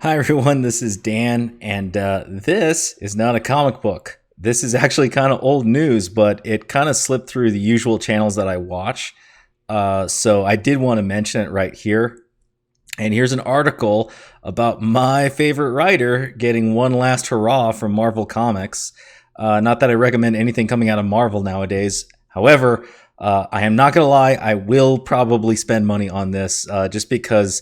Hi, everyone. This is Dan, and this is not a comic book. This is actually kind of old news, but it kind of slipped through the usual channels that I watch. So I did want to mention it right here. And here's an article about my favorite writer getting one last hurrah from Marvel Comics. Not that I recommend anything coming out of Marvel nowadays. However, I am not going to lie, I will probably spend money on this just because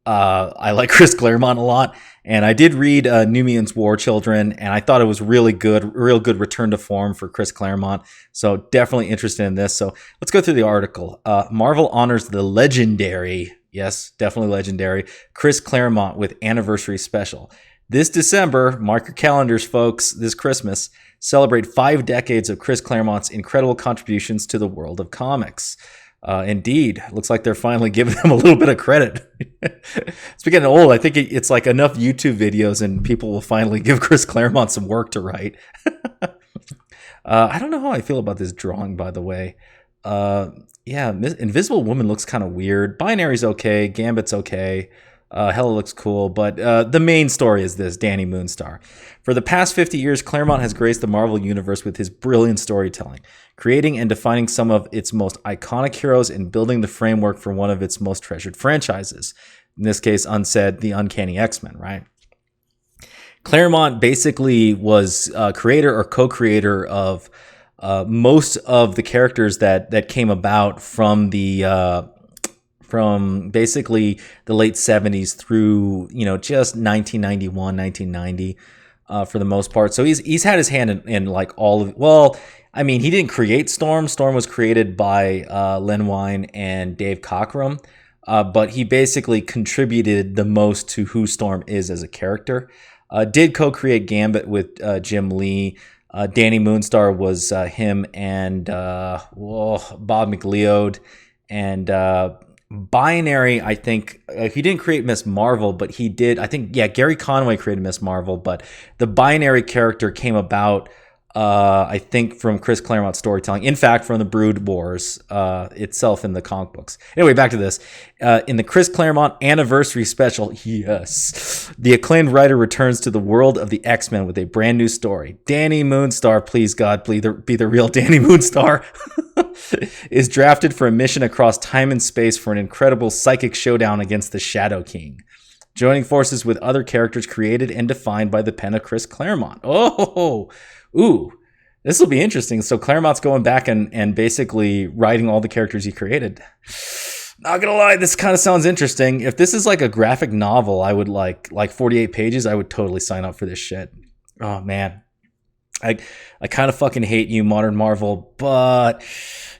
I like Chris Claremont a lot, and I did read New Mutants War Children, and I thought it was really good, real good return to form for Chris Claremont. So definitely interested in this. So let's go through the article. Marvel honors the legendary, yes, definitely legendary, Chris Claremont with Anniversary Special. This December, mark your calendars, folks, this Christmas, celebrate 5 decades of Chris Claremont's incredible contributions to the world of comics. Indeed, looks like they're finally giving him a little bit of credit. It's getting old. I think it's like enough YouTube videos and people will finally give Chris Claremont some work to write. I don't know how I feel about this drawing, by the way. Yeah, Invisible Woman looks kind of weird. Binary's okay. Gambit's okay. Hella looks cool, but the main story is this: Danny Moonstar. For the past 50 years, Claremont has graced the Marvel Universe with his brilliant storytelling, creating and defining some of its most iconic heroes and building the framework for one of its most treasured franchises. In this case, unsaid, the Uncanny X-Men, right? Claremont basically was creator or co-creator of most of the characters that came about from basically the late 70s through, just 1991, 1990, for the most part. So he's had his hand in like all of, well, I mean, he didn't create Storm. Storm was created by Len Wein and Dave Cockrum, but he basically contributed the most to who Storm is as a character. Did co-create Gambit with Jim Lee. Danny Moonstar was him and Bob McLeod. And Binary, I think, he didn't create Miss Marvel, but he did, I think, yeah, Gary Conway created Miss Marvel, but the Binary character came about, I think, from Chris Claremont's storytelling. In fact, from the Brood Wars itself in the comic books. Anyway, back to this. In the Chris Claremont Anniversary Special, yes, the acclaimed writer returns to the world of the X-Men with a brand new story. Danny Moonstar, please God, be the real Danny Moonstar, is drafted for a mission across time and space for an incredible psychic showdown against the Shadow King, joining forces with other characters created and defined by the pen of Chris Claremont. Ooh, this will be interesting. So Claremont's going back and basically writing all the characters he created. Not gonna lie, this kind of sounds interesting. If this is like a graphic novel, I would like 48 pages, I would totally sign up for this shit. Oh man. I kind of fucking hate you, Modern Marvel, but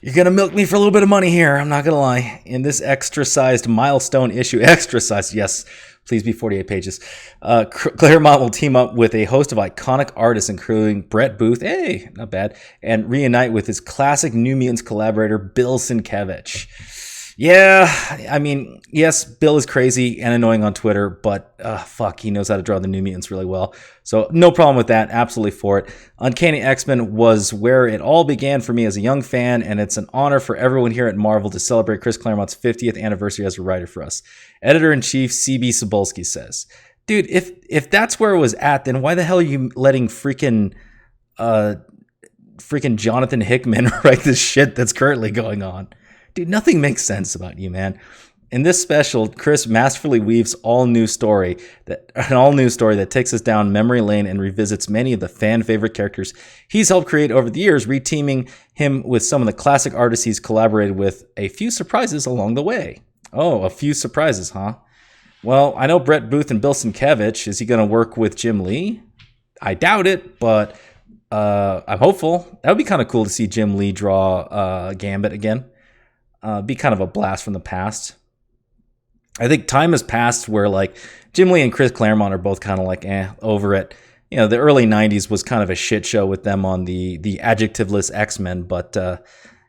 you're going to milk me for a little bit of money here. I'm not going to lie. In this extra-sized milestone issue, extra-sized, yes, please be 48 pages, Claremont will team up with a host of iconic artists, including Brett Booth, hey, not bad, and reunite with his classic New Mutants collaborator, Bill Sienkiewicz. Yeah, I mean, yes, Bill is crazy and annoying on Twitter, but fuck, he knows how to draw the New Mutants really well. So no problem with that, absolutely for it. Uncanny X-Men was where it all began for me as a young fan, and it's an honor for everyone here at Marvel to celebrate Chris Claremont's 50th anniversary as a writer for us. Editor-in-Chief C.B. Cebulski says, dude, if that's where it was at, then why the hell are you letting freaking Jonathan Hickman write this shit that's currently going on? Dude, nothing makes sense about you, man. In this special, Chris masterfully weaves an all-new story that takes us down memory lane and revisits many of the fan-favorite characters he's helped create over the years, reteaming him with some of the classic artists he's collaborated with. A few surprises along the way. Oh, a few surprises, huh? Well, I know Brett Booth and Bill Sienkiewicz. Is he going to work with Jim Lee? I doubt it, but I'm hopeful. That would be kind of cool to see Jim Lee draw Gambit again. Be kind of a blast from the past. I think time has passed where like Jim Lee and Chris Claremont are both kind of like over it. The early 90s was kind of a shit show with them on the adjectiveless X-Men, but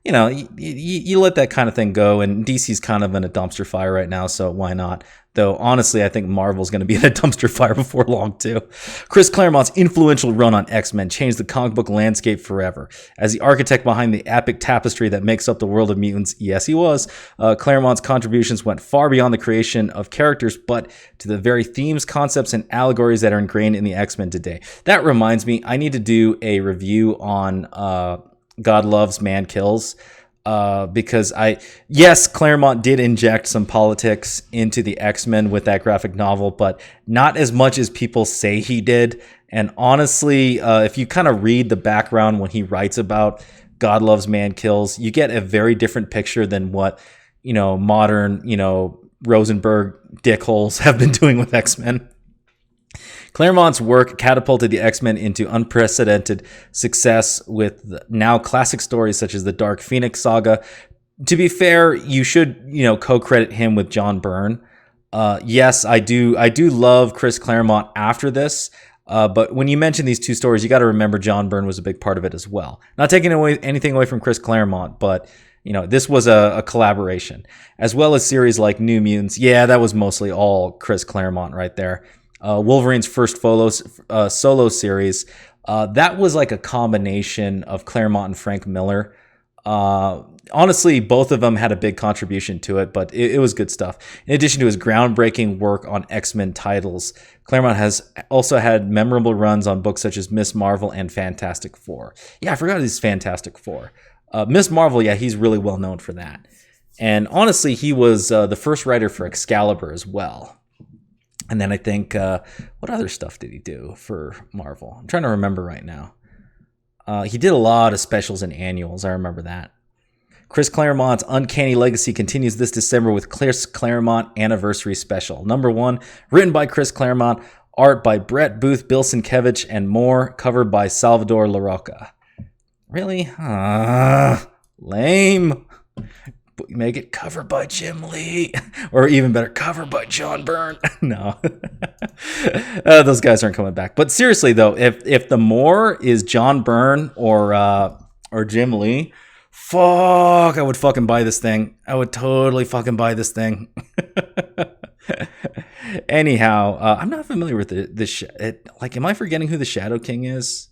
you let that kind of thing go, and DC's kind of in a dumpster fire right now, so why not? Though, honestly, I think Marvel's going to be in a dumpster fire before long, too. Chris Claremont's influential run on X-Men changed the comic book landscape forever. As the architect behind the epic tapestry that makes up the world of mutants, yes, he was, Claremont's contributions went far beyond the creation of characters, but to the very themes, concepts, and allegories that are ingrained in the X-Men today. That reminds me, I need to do a review on God Loves, Man Kills. Because yes, Claremont did inject some politics into the X-Men with that graphic novel, but not as much as people say he did. And honestly, if you kind of read the background when he writes about God Loves, Man Kills, you get a very different picture than what, modern, Rosenberg dickholes have been doing with X-Men. Claremont's work catapulted the X-Men into unprecedented success with now classic stories such as the Dark Phoenix saga. To be fair, you should, co-credit him with John Byrne. Yes, I do love Chris Claremont after this. But when you mention these two stories, you got to remember John Byrne was a big part of it as well. Not taking anything away from Chris Claremont, but this was a collaboration, as well as series like New Mutants. Yeah, that was mostly all Chris Claremont right there. Wolverine's first solo series, that was like a combination of Claremont and Frank Miller. Honestly, both of them had a big contribution to it, but it was good stuff. In addition to his groundbreaking work on X-Men titles, Claremont has also had memorable runs on books such as Miss Marvel and Fantastic Four. Yeah, I forgot his Fantastic Four. Miss Marvel, yeah, he's really well known for that. And honestly, he was the first writer for Excalibur as well. And then I think, what other stuff did he do for Marvel? I'm trying to remember right now. He did a lot of specials and annuals. I remember that. Chris Claremont's Uncanny Legacy continues this December with Chris Claremont Anniversary Special. Number 1, written by Chris Claremont, art by Brett Booth, Bill Sienkiewicz, and more, covered by Salvador Larroca. Really? Lame. Make it covered by Jim Lee, or even better, covered by John Byrne. No, those guys aren't coming back. But seriously though, if the more is John Byrne or Jim Lee, fuck, I would fucking buy this thing. I would totally fucking buy this thing. Anyhow, I'm not familiar with am I forgetting who the Shadow King is?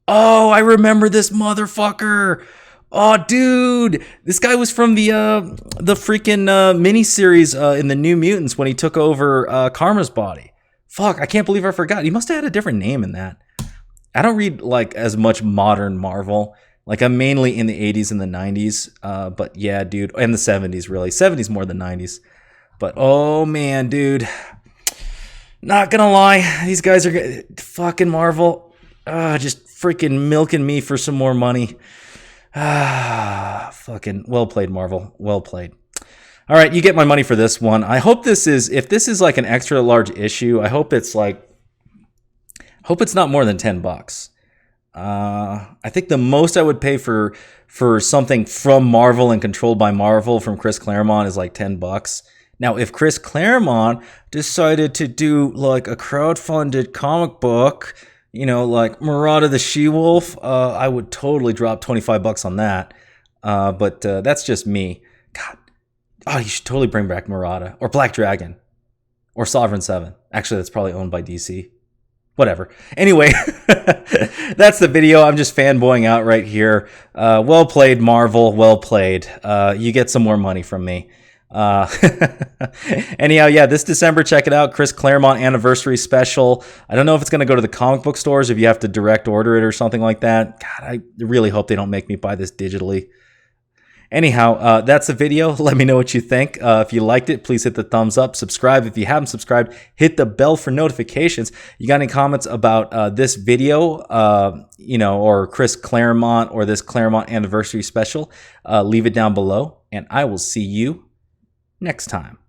Oh, I remember this motherfucker. Oh, dude, this guy was from the freaking miniseries in the New Mutants when he took over Karma's body. Fuck, I can't believe I forgot. He must have had a different name in that. I don't read as much modern Marvel. I'm mainly in the 80s and the 90s. But yeah, dude, and the 70s really. 70s more than 90s. But oh man, dude, not gonna lie, these guys are fucking Marvel. Just freaking milking me for some more money. Fucking well played, Marvel. Well played. All right, you get my money for this one. I hope if this is like an extra large issue, I hope it's not more than $10. I think the most I would pay for something from Marvel and controlled by Marvel from Chris Claremont is like $10. Now, if Chris Claremont decided to do like a crowdfunded comic book, like Murata the She-Wolf, I would totally drop $25 on that. But that's just me. God. Oh, you should totally bring back Murata or Black Dragon or Sovereign 7. Actually, that's probably owned by DC. Whatever. Anyway, that's the video. I'm just fanboying out right here. Well played, Marvel. Well played. You get some more money from me. Anyhow, yeah, this December, check it out. Chris Claremont Anniversary Special. I don't know if it's going to go to the comic book stores, if you have to direct order it or something like that. God, I really hope they don't make me buy this digitally. Anyhow, that's the video. Let me know what you think. If you liked it, please hit the thumbs up. Subscribe if you haven't subscribed. Hit the bell for notifications. You got any comments about this video, or Chris Claremont or this Claremont Anniversary Special? Leave it down below, and I will see you next time.